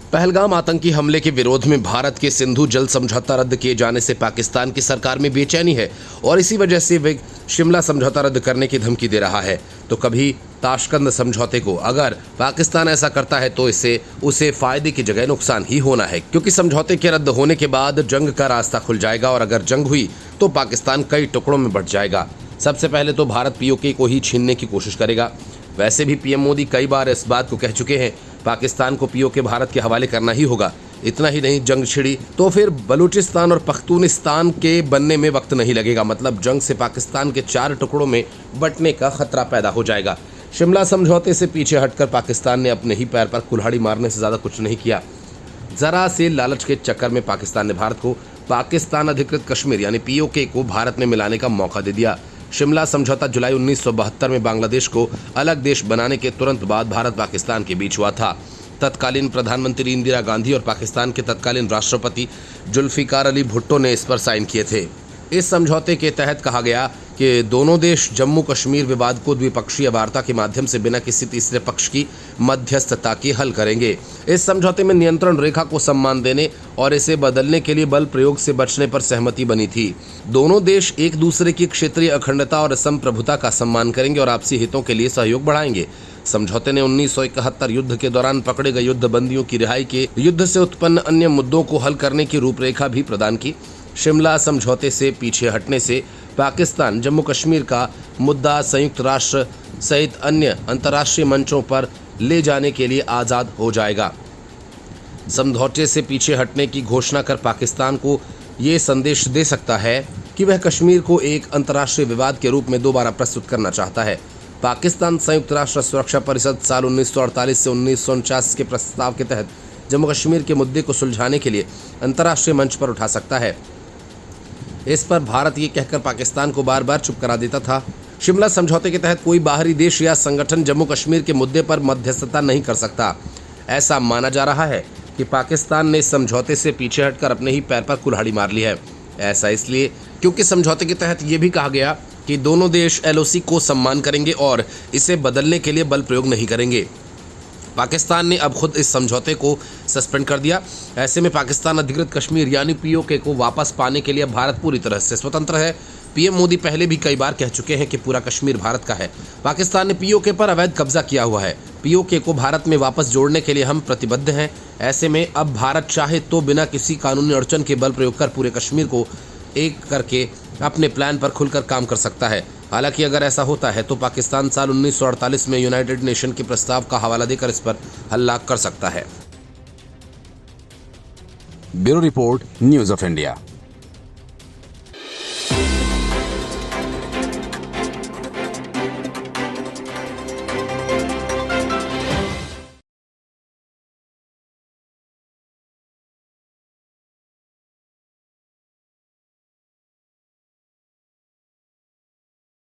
पहलगाम आतंकी हमले के विरोध में भारत के सिंधु जल समझौता रद्द किए जाने से पाकिस्तान की सरकार में बेचैनी है और इसी वजह से वे शिमला समझौता रद्द करने की धमकी दे रहा है। तो कभी ताशकंद समझौते को अगर पाकिस्तान ऐसा करता है तो इससे उसे फायदे की जगह नुकसान ही होना है, क्योंकि समझौते के रद्द होने के बाद जंग का रास्ता खुल जाएगा और अगर जंग हुई तो पाकिस्तान कई टुकड़ों में बंट जाएगा। सबसे पहले तो भारत पीओके को ही छीनने की कोशिश करेगा। वैसे भी पीएम मोदी कई बार इस बात को कह चुके हैं, पाकिस्तान को पीओके भारत के हवाले करना ही होगा। इतना ही नहीं, जंग छिड़ी तो फिर बलूचिस्तान और पख्तूनिस्तान के बनने में वक्त नहीं लगेगा। मतलब जंग से पाकिस्तान के 4 टुकड़ों में बंटने का खतरा पैदा हो जाएगा। शिमला समझौते से पीछे हटकर पाकिस्तान ने अपने ही पैर पर कुल्हाड़ी मारने से ज्यादा कुछ नहीं किया। जरा से लालच के चक्कर में पाकिस्तान ने भारत को पाकिस्तान अधिकृत कश्मीर यानी पीओके को भारत में मिलाने का मौका दे दिया। शिमला समझौता जुलाई 1972 में बांग्लादेश को अलग देश बनाने के तुरंत बाद भारत पाकिस्तान के बीच हुआ था। तत्कालीन प्रधानमंत्री इंदिरा गांधी और पाकिस्तान के तत्कालीन राष्ट्रपति जुल्फिकार अली भुट्टो ने इस पर साइन किए थे। इस समझौते के तहत कहा गया कि दोनों देश जम्मू कश्मीर विवाद को द्विपक्षीय वार्ता के माध्यम से बिना किसी तीसरे पक्ष की मध्यस्थता के हल करेंगे। इस समझौते में नियंत्रण रेखा को सम्मान देने और इसे बदलने के लिए बल प्रयोग से बचने पर सहमति बनी थी। दोनों देश एक दूसरे की क्षेत्रीय अखंडता और संप्रभुता का सम्मान करेंगे और आपसी हितों के लिए सहयोग बढ़ाएंगे। समझौते ने 1971 युद्ध के दौरान पकड़े गए युद्ध बंदियों की रिहाई के युद्ध से उत्पन्न अन्य मुद्दों को हल करने की रूपरेखा भी प्रदान की। शिमला समझौते से पीछे हटने से पाकिस्तान जम्मू कश्मीर का मुद्दा संयुक्त राष्ट्र सहित अन्य अंतर्राष्ट्रीय मंचों पर ले जाने के लिए आज़ाद हो जाएगा। समझौते से पीछे हटने की घोषणा कर पाकिस्तान को ये संदेश दे सकता है कि वह कश्मीर को एक अंतर्राष्ट्रीय विवाद के रूप में दोबारा प्रस्तुत करना चाहता है। पाकिस्तान संयुक्त राष्ट्र सुरक्षा परिषद साल 1948 से 1949 के प्रस्ताव के तहत जम्मू कश्मीर के मुद्दे को सुलझाने के लिए अंतर्राष्ट्रीय मंच पर उठा सकता है। इस पर भारत ये कहकर पाकिस्तान को बार बार चुप करा देता था। शिमला समझौते के तहत कोई बाहरी देश या संगठन जम्मू कश्मीर के मुद्दे पर मध्यस्थता नहीं कर सकता। ऐसा माना जा रहा है कि पाकिस्तान ने इस समझौते से पीछे हटकर अपने ही पैर पर कुल्हाड़ी मार ली है। ऐसा इसलिए क्योंकि समझौते के तहत ये भी कहा गया कि दोनों देश एलओसी को सम्मान करेंगे और इसे बदलने के लिए बल प्रयोग नहीं करेंगे। पाकिस्तान ने अब खुद इस समझौते को सस्पेंड कर दिया। ऐसे में पाकिस्तान अधिकृत कश्मीर यानी पीओके को वापस पाने के लिए भारत पूरी तरह से स्वतंत्र है। पीएम मोदी पहले भी कई बार कह चुके हैं कि पूरा कश्मीर भारत का है। पाकिस्तान ने पीओके पर अवैध कब्जा किया हुआ है। पीओके को भारत में वापस जोड़ने के लिए हम प्रतिबद्ध हैं। ऐसे में अब भारत चाहे तो बिना किसी कानूनी अड़चन के बल प्रयोग कर पूरे कश्मीर को एक करके अपने प्लान पर खुलकर काम कर सकता है। हालांकि अगर ऐसा होता है तो पाकिस्तान साल 1948 में यूनाइटेड नेशन के प्रस्ताव का हवाला देकर इस पर हल्ला कर सकता है। Bureau report, news of India.